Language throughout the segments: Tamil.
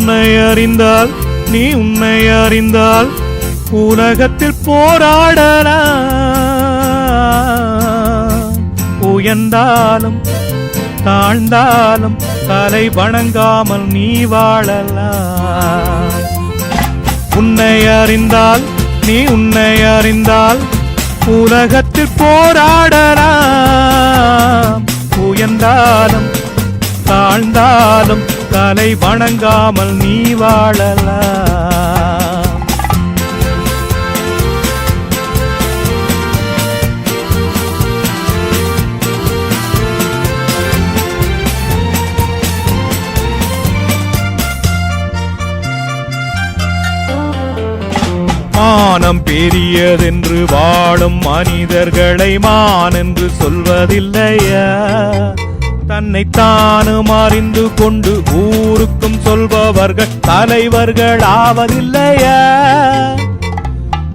உன்னை அறிந்தால் நீ உன்னை அறிந்தால் உலகத்தில் போராடலாம். உயர்ந்தாலும் தாழ்ந்தாலும் தலை வணங்காமல் நீ வாழலாம். உன்னை அறிந்தால் நீ உன்னை அறிந்தால் உலகத்தில் போராடலாம். உயர்ந்தாலும் தாழ்ந்தாலும் தலை வணங்காமல் நீ வாழலாம். மானம் பெரியதென்று வாழும் மனிதர்களை மான் என்று சொல்வதில்லையா? தன்னைத்தானும் அறிந்து கொண்டு ஊருக்கும் சொல்பவர்கள் தலைவர்கள் ஆவதில்லையா?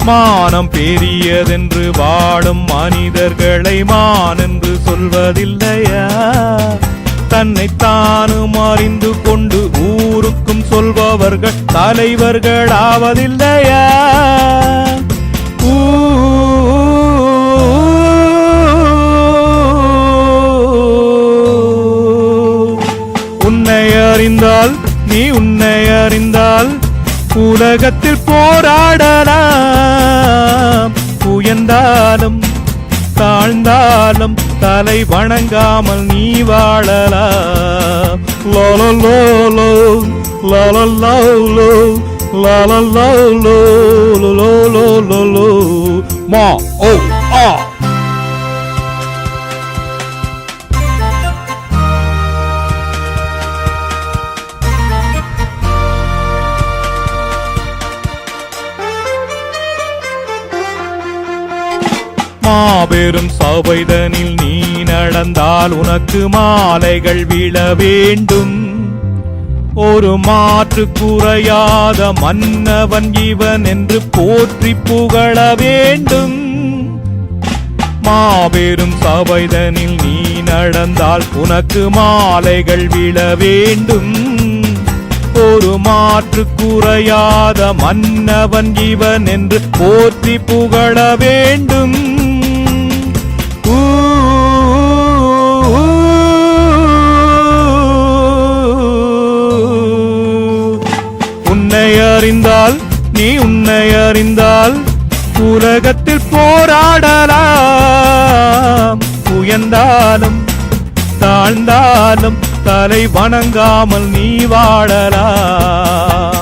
மானம் பெரியதென்று வாழும் மனிதர்களை மான் என்று சொல்வதில்லையா? தன்னைத்தானும் அறிந்து கொண்டு ஊருக்கும் சொல்பவர்கள் தலைவர்கள் ஆவதில்லையா? உன்னை அறிந்தால் நீ உன்னை அறிந்தால் உலகத்தில் போராடலாம். உயர்ந்தாலும் தாழ்ந்தாலும் தலை வணங்காமல் நீ வாழலாம். லோலோலோ லோலோலோ லோலோலோ மா ஓ ஆ. மாபெரும் சபைதனில் நீ நடந்தால் உனக்கு மாலைகள் விழ வேண்டும். ஒரு மாற்று குறையாத மன்னவன் இவன் என்று போற்றி புகழ வேண்டும். மாபெரும் சபைதனில் நீ நடந்தால் உனக்கு மாலைகள் விழ வேண்டும். ஒரு மாற்று குறையாத மன்னவன் இவன் என்று போற்றி புகழ வேண்டும். உன்னை அறிந்தால் நீ உன்னை அறிந்தால் உலகத்தில் போராடலாம். உயர்ந்தாலும் தாழ்ந்தாலும் தலை வணங்காமல் நீ வாழலாம்.